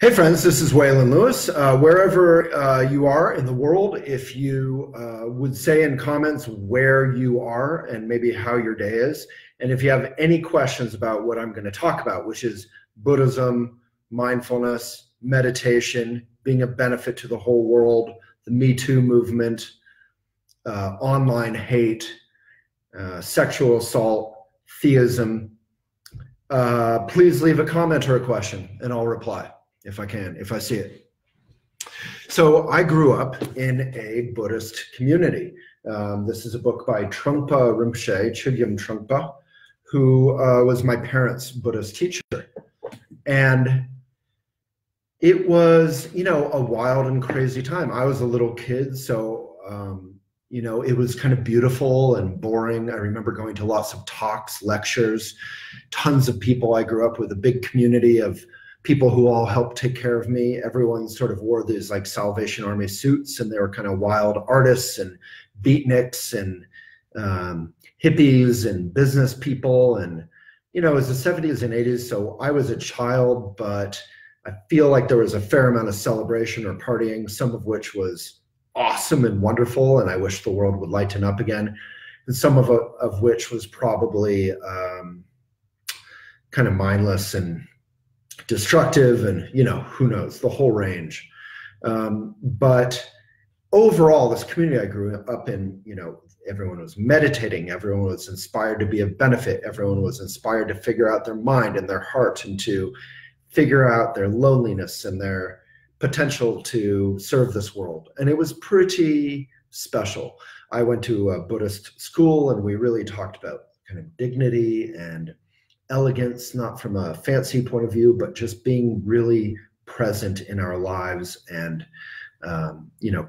Hey friends, this is Waylon Lewis. Wherever you are in the world, if you would say in comments where you are and maybe how your day is, and if you have any questions about what I'm going to talk about, which is Buddhism, mindfulness, meditation, being a benefit to the whole world, the metoo movement, online hate, sexual assault, theism, please leave a comment or a question and I'll reply if I can, if I see it. So I grew up in a Buddhist community. This is a book by Trungpa Rinpoche, Chogyam Trungpa, who was my parents' Buddhist teacher. And it was, a wild and crazy time. I was a little kid, so, it was kind of beautiful and boring. I remember going to lots of talks, lectures, tons of people. I grew up with a big community of people who all helped take care of me. Everyone sort of wore these like Salvation Army suits, and they were kind of wild artists and beatniks and hippies and business people. And, it was the 70s and 80s, so I was a child, but I feel like there was a fair amount of celebration or partying, some of which was awesome and wonderful, and I wish the world would lighten up again. And some of which was probably kind of mindless and destructive and, who knows, the whole range. But overall, this community I grew up in, everyone was meditating, everyone was inspired to be of benefit, everyone was inspired to figure out their mind and their heart and to figure out their loneliness and their potential to serve this world. And it was pretty special. I went to a Buddhist school and we really talked about kind of dignity and elegance, not from a fancy point of view, but just being really present in our lives and,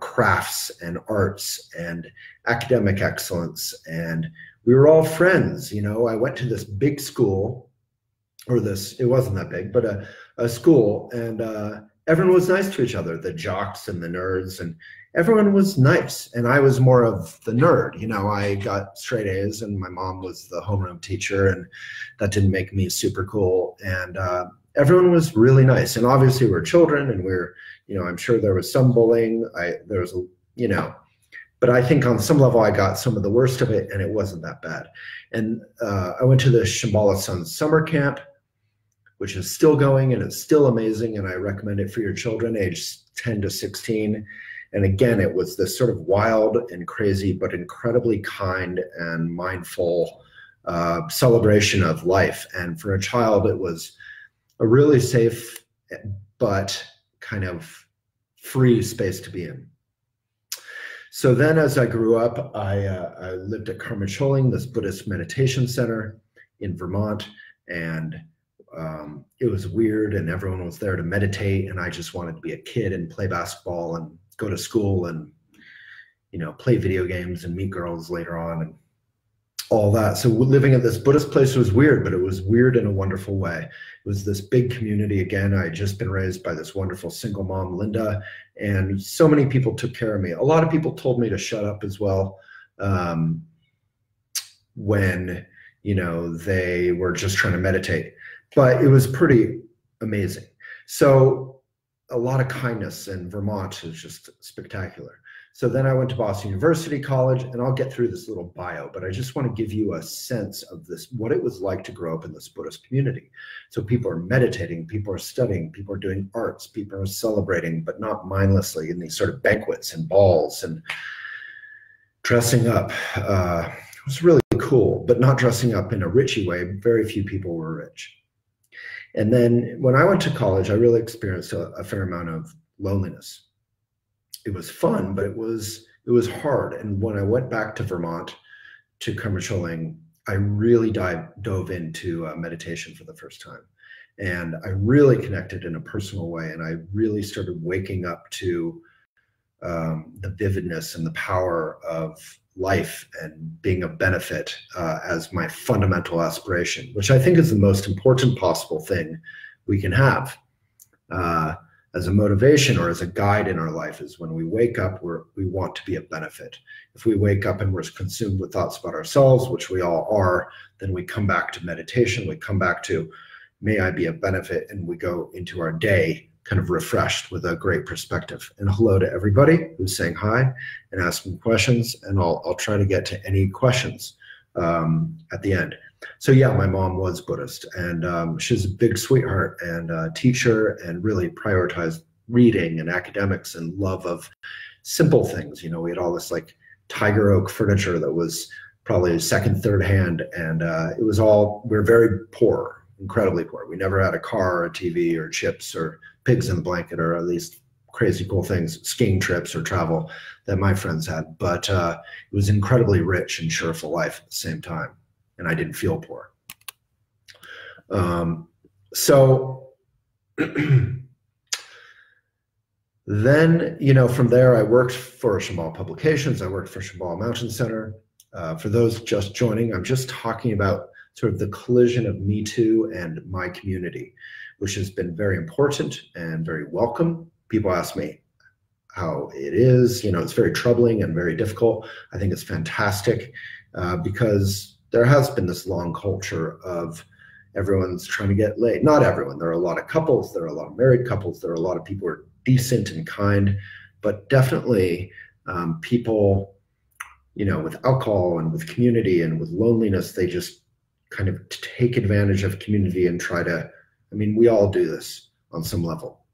crafts and arts and academic excellence. And we were all friends. I went to this big school, it wasn't that big, but a school, and everyone was nice to each other, the jocks and the nerds, and everyone was nice. And I was more of the nerd. I got straight A's and my mom was the homeroom teacher, and that didn't make me super cool. And everyone was really nice. And obviously we're children and I'm sure there was some bullying. But I think on some level I got some of the worst of it and it wasn't that bad. And I went to the Shambhala Sun summer camp, which is still going and it's still amazing. And I recommend it for your children age 10 to 16. And again, it was this sort of wild and crazy, but incredibly kind and mindful celebration of life. And for a child, it was a really safe, but kind of free space to be in. So then as I grew up, I lived at Karma Choling, this Buddhist meditation center in Vermont. And it was weird and everyone was there to meditate. And I just wanted to be a kid and play basketball and go to school and, play video games and meet girls later on and all that. So living at this Buddhist place was weird, but it was weird in a wonderful way. It was this big community. Again, I had just been raised by this wonderful single mom, Linda, and so many people took care of me. A lot of people told me to shut up as well when, they were just trying to meditate. But it was pretty amazing. So a lot of kindness in Vermont is just spectacular. So then I went to Boston University College, and I'll get through this little bio, but I just want to give you a sense of this, what it was like to grow up in this Buddhist community. So people are meditating, people are studying, people are doing arts, people are celebrating, but not mindlessly in these sort of banquets and balls and dressing up. It was really cool, but not dressing up in a richy way. Very few people were rich. And then when I went to college, I really experienced a fair amount of loneliness. It was fun, but it was hard. And when I went back to Vermont to Karma Choling, I really dove into meditation for the first time. And I really connected in a personal way. And I really started waking up to the vividness and the power of life and being a benefit as my fundamental aspiration, which I think is the most important possible thing we can have as a motivation or as a guide in our life, is when we wake up, we want to be a benefit. If we wake up and we're consumed with thoughts about ourselves, which we all are, then we come back to meditation, we come back to, may I be a benefit, and we go into our day kind of refreshed with a great perspective. And hello to everybody who's saying hi and asking questions, and I'll try to get to any questions at the end. So yeah, my mom was Buddhist, and she's a big sweetheart and a teacher, and really prioritized reading and academics and love of simple things. You know, we had all this like tiger oak furniture that was probably second, third hand, and it was all, we were very poor, incredibly poor. We never had a car or a TV or chips or pigs in the blanket, or at least crazy cool things, skiing trips or travel that my friends had. But it was incredibly rich and cheerful life at the same time, and I didn't feel poor. So then, you know, from there I worked for Shambhala Publications, I worked for Shambhala Mountain Center. For those just joining, I'm just talking about sort of the collision of Me Too and my community, which has been very important and very welcome. People ask me how it is. You know, it's very troubling and very difficult. I think it's fantastic because there has been this long culture of everyone's trying to get laid. Not everyone. There are a lot of couples. There are a lot of married couples. There are a lot of people who are decent and kind, but definitely people, you know, with alcohol and with community and with loneliness, they just kind of take advantage of community and try to, I mean, we all do this on some level.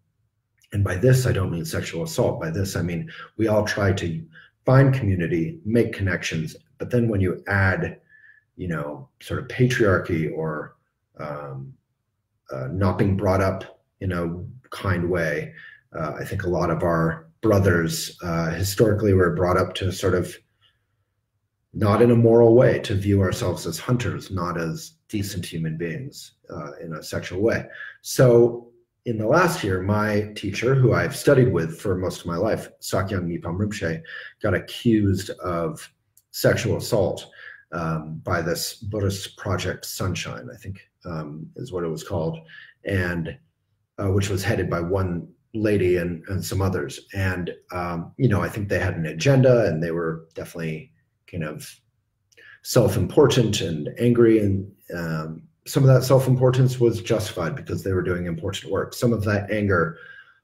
And by this, I don't mean sexual assault. By this, I mean, we all try to find community, make connections. But then when you add, you know, sort of patriarchy or not being brought up in a kind way, I think a lot of our brothers historically were brought up to sort of not in a moral way, to view ourselves as hunters, not as decent human beings in a sexual way. So in the last year, my teacher, who I've studied with for most of my life, Sakyong Nipam Rinpoche, got accused of sexual assault by this Buddhist project, Sunshine, I think is what it was called, and which was headed by one lady and some others. And, you know, I think they had an agenda, and they were definitely kind of self-important and angry, and some of that self-importance was justified because they were doing important work. Some of that anger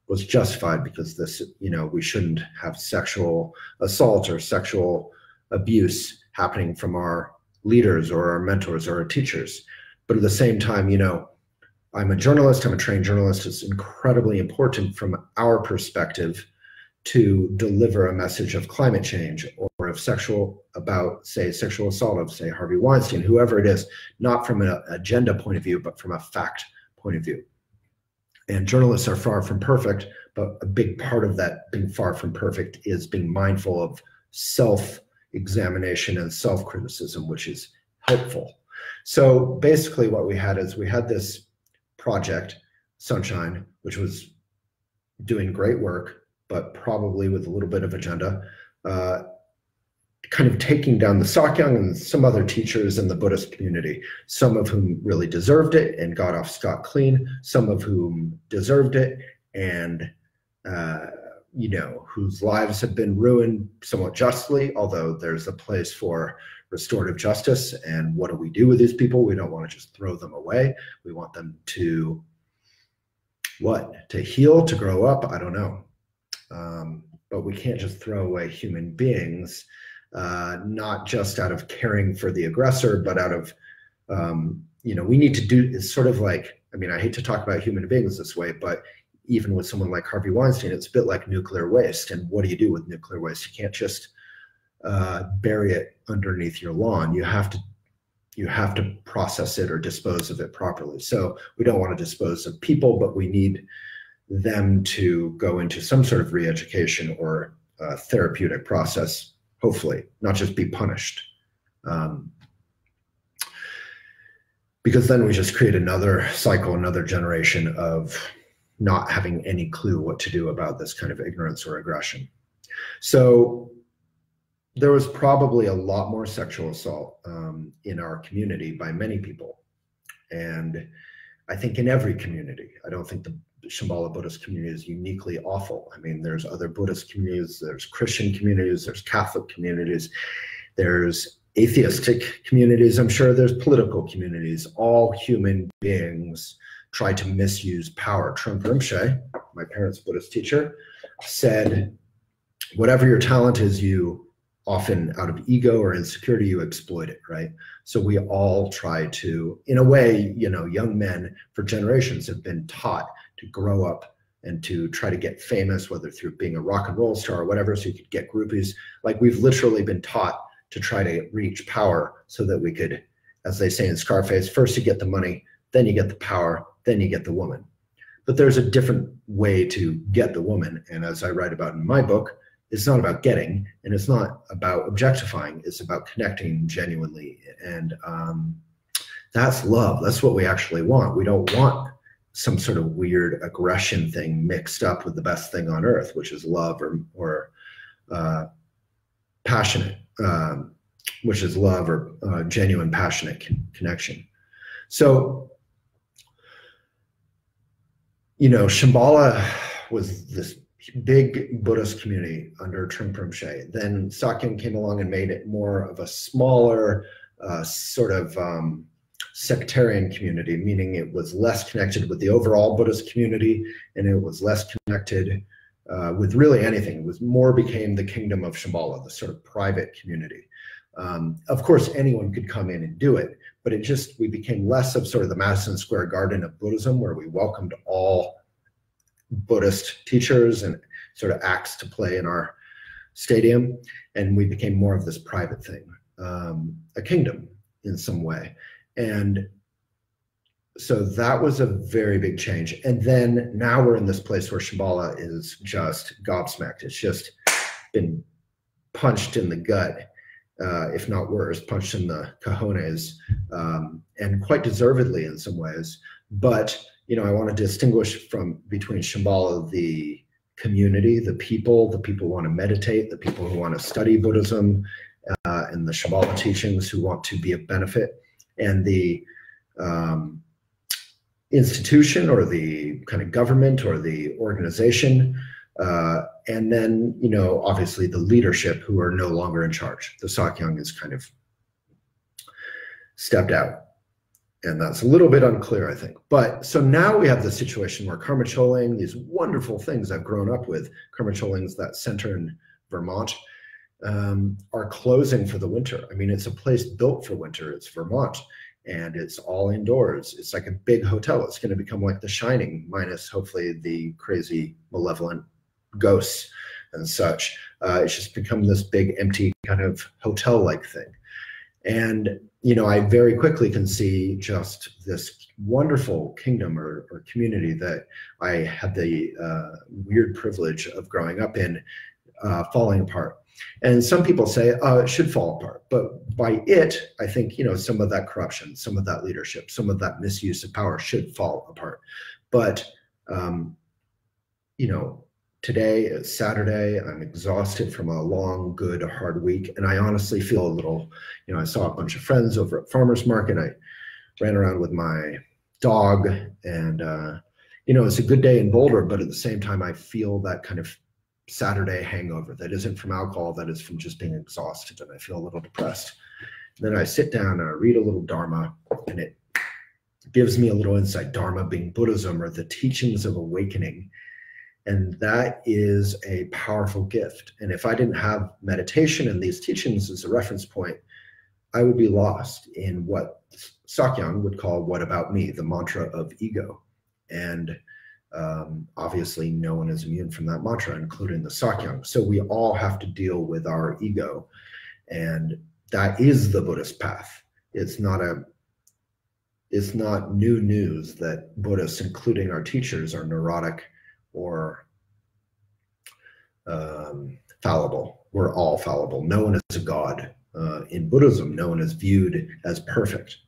was justified because this, you know, we shouldn't have sexual assault or sexual abuse happening from our leaders or our mentors or our teachers. But at the same time, you know, I'm a journalist, I'm a trained journalist. It's incredibly important from our perspective to deliver a message of climate change or of about, say, sexual assault of, say, Harvey Weinstein, whoever it is, not from an agenda point of view, but from a fact point of view. And journalists are far from perfect, but a big part of that being far from perfect is being mindful of self-examination and self-criticism, which is helpful. So basically what we had is we had this project, Sunshine, which was doing great work, but probably with a little bit of agenda, kind of taking down the Sakyong and some other teachers in the Buddhist community, some of whom really deserved it and got off scot-clean, some of whom deserved it and, you know, whose lives have been ruined somewhat justly, although there's a place for restorative justice. And what do we do with these people? We don't want to just throw them away. We want them to, what? To heal, to grow up? I don't know. But we can't just throw away human beings, not just out of caring for the aggressor, but out of, you know, we need to do, it's sort of like, I mean, I hate to talk about human beings this way, but even with someone like Harvey Weinstein, it's a bit like nuclear waste. And what do you do with nuclear waste? You can't just bury it underneath your lawn. You have to process it or dispose of it properly. So we don't want to dispose of people, but we need them to go into some sort of re-education or therapeutic process, hopefully, not just be punished. Because then we just create another cycle, another generation of not having any clue what to do about this kind of ignorance or aggression. So there was probably a lot more sexual assault in our community by many people. And I think in every community. I don't think the Shambhala Buddhist community is uniquely awful. I mean, there's other Buddhist communities, there's Christian communities, there's Catholic communities, there's atheistic communities, I'm sure there's political communities. All human beings try to misuse power. Trungpa Rinpoche, my parents' Buddhist teacher, said, whatever your talent is, you often out of ego or insecurity, you exploit it, right? So we all try to, in a way, you know, young men for generations have been taught to grow up and to try to get famous, whether through being a rock and roll star or whatever, so you could get groupies. Like we've literally been taught to try to reach power so that we could, as they say in Scarface, first you get the money, then you get the power, then you get the woman. But there's a different way to get the woman. And as I write about in my book, it's not about getting, and it's not about objectifying. It's about connecting genuinely. And that's love. That's what we actually want. We don't want some sort of weird aggression thing mixed up with the best thing on earth, which is love or passionate, which is love or genuine, passionate connection. So, you know, Shambhala was this big Buddhist community under Trungpa Rinpoche. Then Sakya came along and made it more of a smaller sort of sectarian community, meaning it was less connected with the overall Buddhist community, and it was less connected with really anything. It was more became the Kingdom of Shambhala, the sort of private community. Of course, anyone could come in and do it, but we became less of sort of the Madison Square Garden of Buddhism, where we welcomed all Buddhist teachers and sort of acts to play in our stadium, and we became more of this private thing, a kingdom in some way. And so that was a very big change. And then now we're in this place where Shambhala is just gobsmacked. It's just been punched in the gut, if not worse, punched in the cojones, and quite deservedly in some ways. But you know, I want to distinguish between Shambhala, the community, the people who want to meditate, the people who want to study Buddhism, and the Shambhala teachings who want to be of benefit, and the institution or the kind of government or the organization, and then, you know, obviously the leadership who are no longer in charge. The Sakyong is kind of stepped out. And that's a little bit unclear, I think. But so now we have the situation where Karma Choling, these wonderful things I've grown up with, Karma Choling's that center in Vermont, are closing for the winter. I mean, it's a place built for winter. It's Vermont, and it's all indoors. It's like a big hotel. It's going to become like The Shining, minus hopefully the crazy, malevolent ghosts and such. It's just become this big, empty kind of hotel-like thing. And you know, I very quickly can see just this wonderful kingdom or community that I had the weird privilege of growing up in, falling apart. And some people say it should fall apart, but by it, I think, you know, some of that corruption, some of that leadership, some of that misuse of power should fall apart. But you know, today is Saturday. I'm exhausted from a long, good, hard week. And I honestly feel a little, you know, I saw a bunch of friends over at farmer's market. I ran around with my dog and, you know, it's a good day in Boulder, but at the same time, I feel that kind of Saturday hangover that isn't from alcohol, that is from just being exhausted. And I feel a little depressed. And then I sit down and I read a little Dharma, and it gives me a little insight. Dharma being Buddhism or the teachings of awakening. And that is a powerful gift. And if I didn't have meditation and these teachings as a reference point, I would be lost in what Sakyong would call "what about me," the mantra of ego. And obviously no one is immune from that mantra, including the Sakyong. So we all have to deal with our ego. And that is the Buddhist path. It's not new news that Buddhists, including our teachers, are neurotic or fallible. We're all fallible. No one is a god. In Buddhism, no one is viewed as perfect.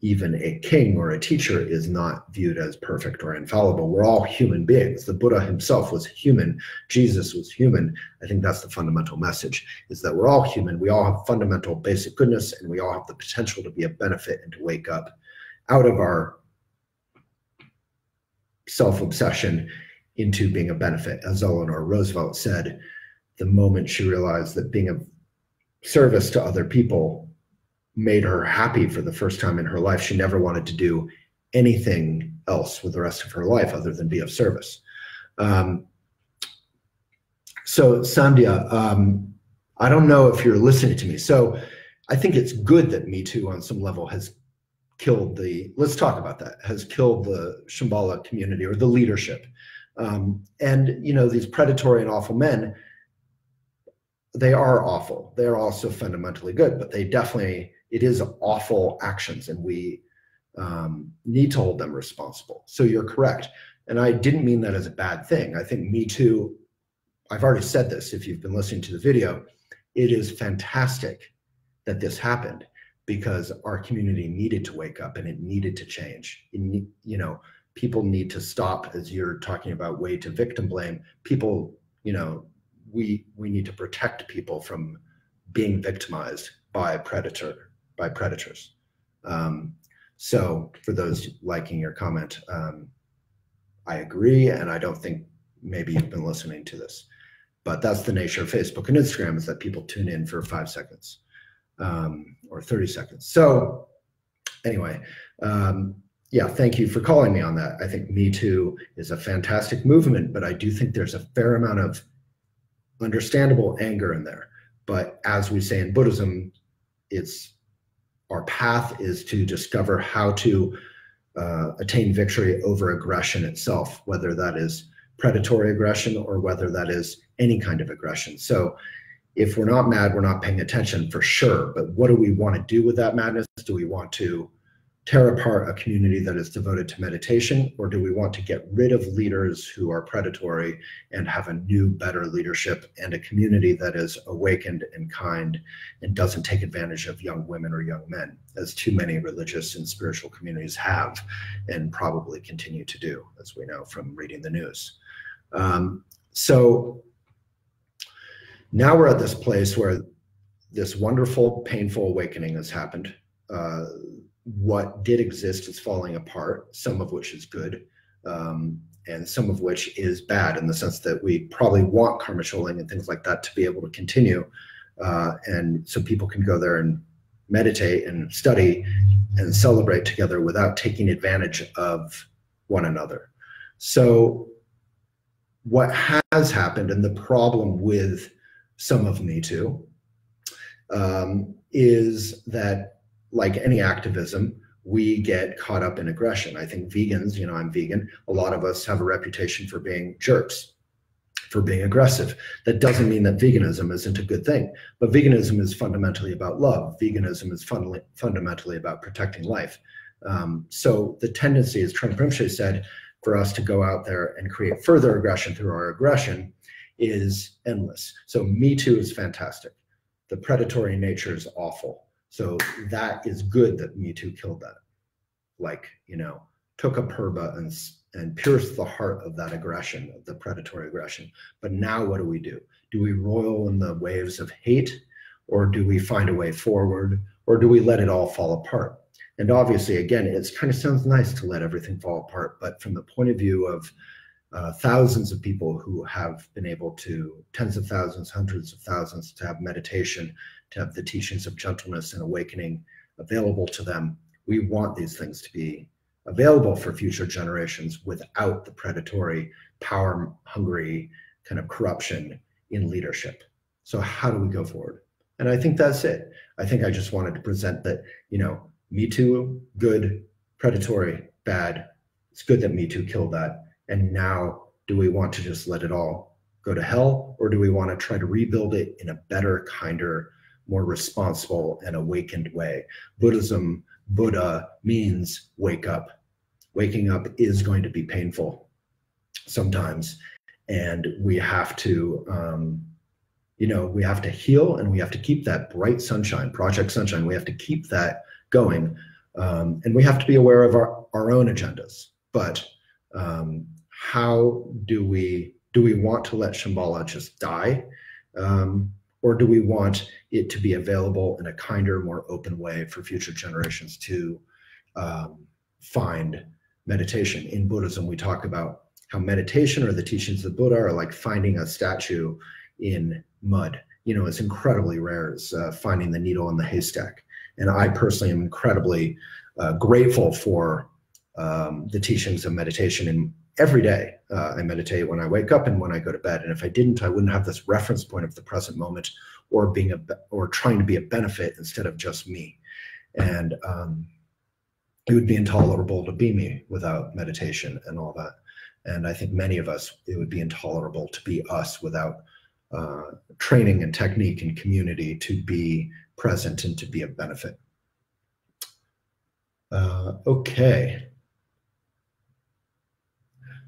Even a king or a teacher is not viewed as perfect or infallible. We're all human beings. The Buddha himself was human. Jesus was human. I think that's the fundamental message, is that we're all human. We all have fundamental basic goodness, and we all have the potential to be a benefit and to wake up out of our self-obsession into being a benefit. As Eleanor Roosevelt said, the moment she realized that being of service to other people made her happy for the first time in her life, she never wanted to do anything else with the rest of her life other than be of service. So Sandhya, I don't know if you're listening to me. So I think it's good that Me Too on some level has killed let's talk about that, has killed the Shambhala community or the leadership. And, you know, these predatory and awful men, they are awful. They're also fundamentally good, but they definitely, it is awful actions, and we need to hold them responsible. So you're correct. And I didn't mean that as a bad thing. I think Me Too, I've already said this, if you've been listening to the video, it is fantastic that this happened because our community needed to wake up and it needed to change. You know, people need to stop, as you're talking about, way to victim blame. People, you know, we need to protect people from being victimized by predators. So for those liking your comment, I agree, and I don't think maybe you've been listening to this, but that's the nature of Facebook and Instagram, is that people tune in for 5 seconds or 30 seconds. So anyway, yeah, thank you for calling me on that. I think Me Too is a fantastic movement, but I do think there's a fair amount of understandable anger in there. But as we say in Buddhism, our path is to discover how to attain victory over aggression itself, whether that is predatory aggression or whether that is any kind of aggression. So if we're not mad, we're not paying attention for sure. But what do we want to do with that madness? Do we want to tear apart a community that is devoted to meditation, or do we want to get rid of leaders who are predatory and have a new, better leadership and a community that is awakened and kind and doesn't take advantage of young women or young men, as too many religious and spiritual communities have and probably continue to do, as we know from reading the news. So now we're at this place where this wonderful, painful awakening has happened. What did exist is falling apart, some of which is good, and some of which is bad, in the sense that we probably want karma shoaling and things like that to be able to continue. And so people can go there and meditate and study and celebrate together without taking advantage of one another. So what has happened, and the problem with some of Me Too, is that, like any activism, we get caught up in aggression. I think vegans, you know, I'm vegan, a lot of us have a reputation for being jerks, for being aggressive. That doesn't mean that veganism isn't a good thing, but veganism is fundamentally about love. Veganism is fundamentally about protecting life. So the tendency, as Trungpa Rinpoche said, for us to go out there and create further aggression through our aggression is endless. So Me Too is fantastic. The predatory nature is awful. So that is good that Me Too killed that. Like, you know, took a purba and pierced the heart of that aggression, of the predatory aggression. But now what do? Do we roil in the waves of hate, or do we find a way forward, or do we let it all fall apart? And obviously, again, it kind of sounds nice to let everything fall apart, but from the point of view of thousands of people who have been able to, tens of thousands, hundreds of thousands, to have meditation, to have the teachings of gentleness and awakening available to them, we want these things to be available for future generations without the predatory, power-hungry kind of corruption in leadership. So how do we go forward? And I think that's it. I think I just wanted to present that, you know, Me Too, good, predatory, bad. It's good that Me Too killed that. And now, do we want to just let it all go to hell, or do we want to try to rebuild it in a better, kinder, more responsible and awakened way? Buddhism, Buddha means wake up. Waking up is going to be painful sometimes, and we have to, you know, we have to heal, and we have to keep that bright sunshine, Project Sunshine. We have to keep that going, and we have to be aware of our own agendas. But how do we want to let Shambhala just die? Or do we want it to be available in a kinder, more open way for future generations to find meditation? In Buddhism, we talk about how meditation, or the teachings of Buddha, are like finding a statue in mud. You know, it's incredibly rare. It's finding the needle in the haystack. And I personally am incredibly grateful for the teachings of meditation. And every day I meditate when I wake up and when I go to bed. And if I didn't, I wouldn't have this reference point of the present moment, or trying to be a benefit instead of just me. And it would be intolerable to be me without meditation and all that. And I think many of us, it would be intolerable to be us without training and technique and community to be present and to be of benefit. Okay.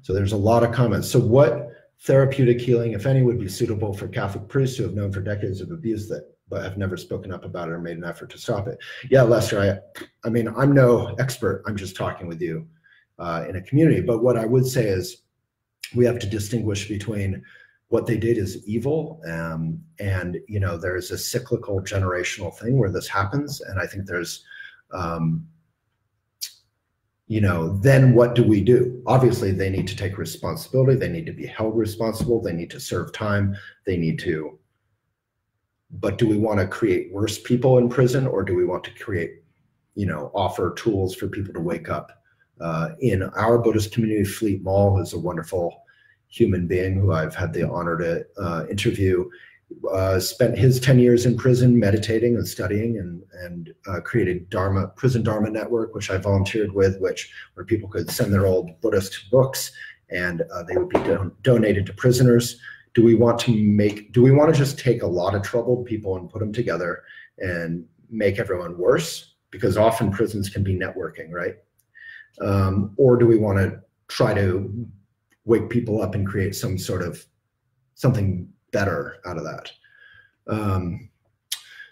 So there's a lot of comments. So what therapeutic healing, if any, would be suitable for Catholic priests who have known for decades of abuse but have never spoken up about it or made an effort to stop it? Yeah, Lester, I mean, I'm no expert. I'm just talking with you in a community. But what I would say is we have to distinguish between what they did is evil, and you know, there's a cyclical generational thing where this happens. And I think there's, you know, then what do we do? Obviously, they need to take responsibility. They need to be held responsible. They need to serve time. They need to, but do we want to create worse people in prison, or do we want to create, you know, offer tools for people to wake up? In our Buddhist community, Fleet Mall is a wonderful human being who I've had the honor to interview, spent his 10 years in prison meditating and studying, and created Prison Dharma Network, which I volunteered with, where people could send their old Buddhist books and they would be donated to prisoners. Do we want to just take a lot of troubled people and put them together and make everyone worse? Because often prisons can be networking, right? Or do we want to try to wake people up and create some sort of something better out of that?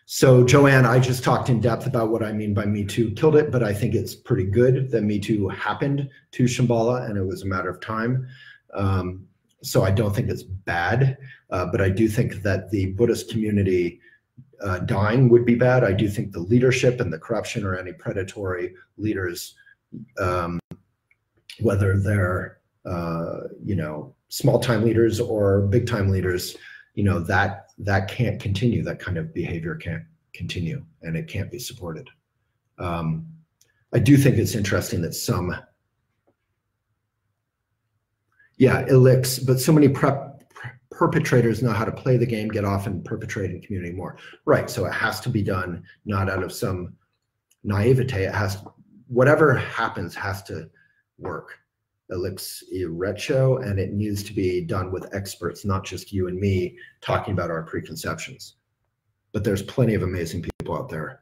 So Joanne, I just talked in depth about what I mean by Me Too killed it, but I think it's pretty good that Me Too happened to Shambhala and it was a matter of time. So I don't think it's bad, but I do think that the Buddhist community dying would be bad. I do think the leadership and the corruption or any predatory leaders, whether they're you know, small-time leaders or big-time leaders, you know, that can't continue. That kind of behavior can't continue, and it can't be supported. I do think it's interesting that some, yeah, elix, but so many perpetrators know how to play the game, get off, and perpetrate in community more. Right, so it has to be done not out of some naivete. It has, whatever happens has to work. Elix irrecho, and it needs to be done with experts, not just you and me talking about our preconceptions. But there's plenty of amazing people out there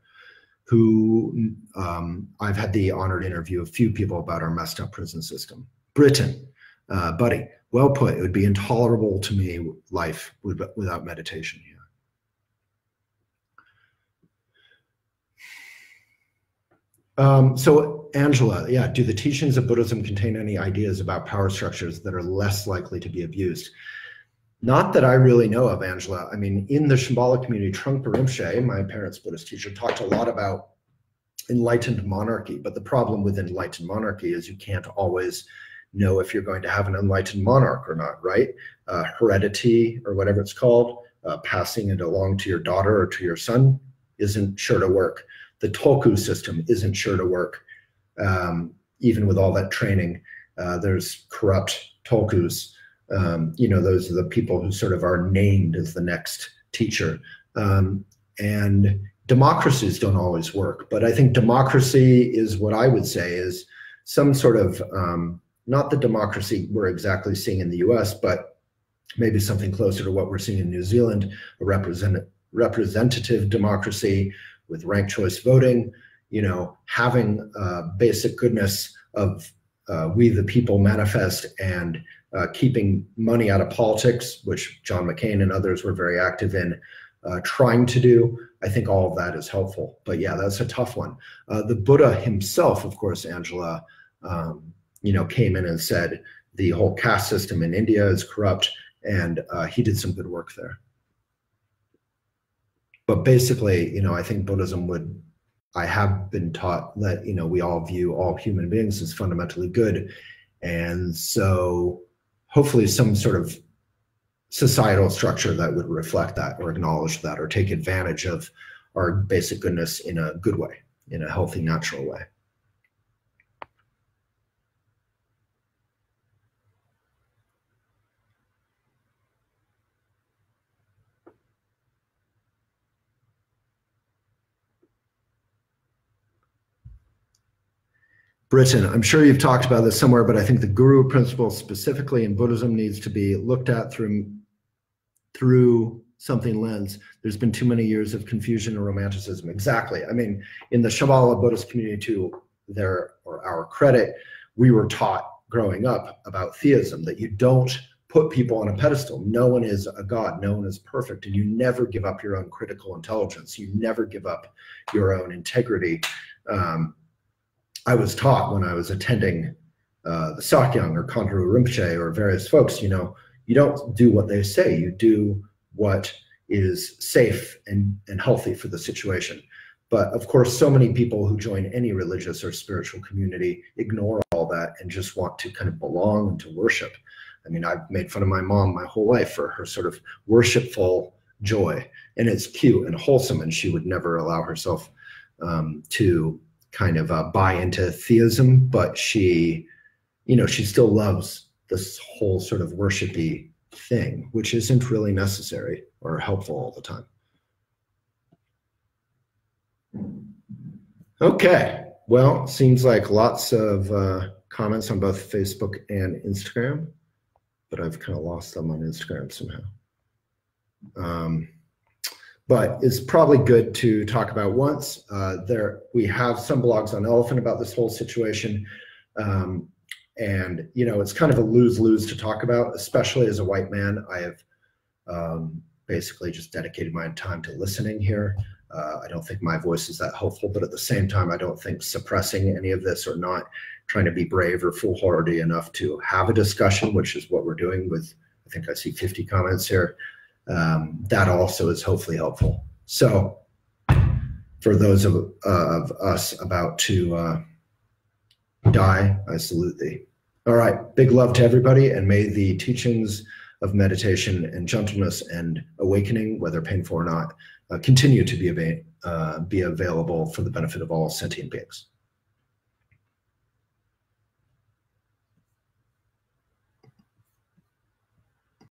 who I've had the honor to interview a few people about our messed up prison system. Britain, buddy, well put. It would be intolerable to me life without meditation. Yeah. So Angela, yeah, do the teachings of Buddhism contain any ideas about power structures that are less likely to be abused? Not that I really know of, Angela. I mean, in the Shambhala community, Trungpa Rinpoche, my parents' Buddhist teacher, talked a lot about enlightened monarchy. But the problem with enlightened monarchy is you can't always know if you're going to have an enlightened monarch or not, right? Heredity, or whatever it's called, passing it along to your daughter or to your son isn't sure to work. The Tolku system isn't sure to work. Even with all that training, there's corrupt Tolkus. You know, those are the people who sort of are named as the next teacher. And democracies don't always work, but I think democracy is what I would say is some sort of, not the democracy we're exactly seeing in the US, but maybe something closer to what we're seeing in New Zealand, a representative democracy with ranked choice voting, you know, having basic goodness of we the people manifest, and keeping money out of politics, which John McCain and others were very active in trying to do. I think all of that is helpful. But yeah, that's a tough one. The Buddha himself, of course, Angela, you know, came in and said the whole caste system in India is corrupt, and he did some good work there. But basically, you know, I think Buddhism would, I have been taught that, you know, we all view all human beings as fundamentally good. And so hopefully some sort of societal structure that would reflect that or acknowledge that or take advantage of our basic goodness in a good way, in a healthy, natural way. Britain, I'm sure you've talked about this somewhere, but I think the guru principle specifically in Buddhism needs to be looked at through something lens. There's been too many years of confusion and romanticism. Exactly. I mean, in the Shambhala Buddhist community, to our credit, we were taught growing up about theism, that you don't put people on a pedestal. No one is a god, no one is perfect, and you never give up your own critical intelligence. You never give up your own integrity. I was taught when I was attending the Sakyong or Kondro Rinpoche or various folks, you don't do what they say, you do what is safe and healthy for the situation. But of course, so many people who join any religious or spiritual community ignore all that and just want to kind of belong and to worship. I mean, I've made fun of my mom my whole life for her sort of worshipful joy, and it's cute and wholesome, and she would never allow herself to kind of buy into theism, but she still loves this whole sort of worshipy thing, which isn't really necessary or helpful all the time. Okay, well, seems like lots of comments on both Facebook and Instagram, but I've kind of lost them on Instagram somehow. But it's probably good to talk about once. We have some blogs on Elephant about this whole situation. And, it's kind of a lose-lose to talk about, especially as a white man. I have basically just dedicated my time to listening here. I don't think my voice is that helpful, but at the same time, I don't think suppressing any of this or not trying to be brave or foolhardy enough to have a discussion, which is what we're doing with, I think I see 50 comments here. That also is hopefully helpful. So for those of us about to die, I salute thee. All right, big love to everybody, and may the teachings of meditation and gentleness and awakening, whether painful or not, continue to be available for the benefit of all sentient beings.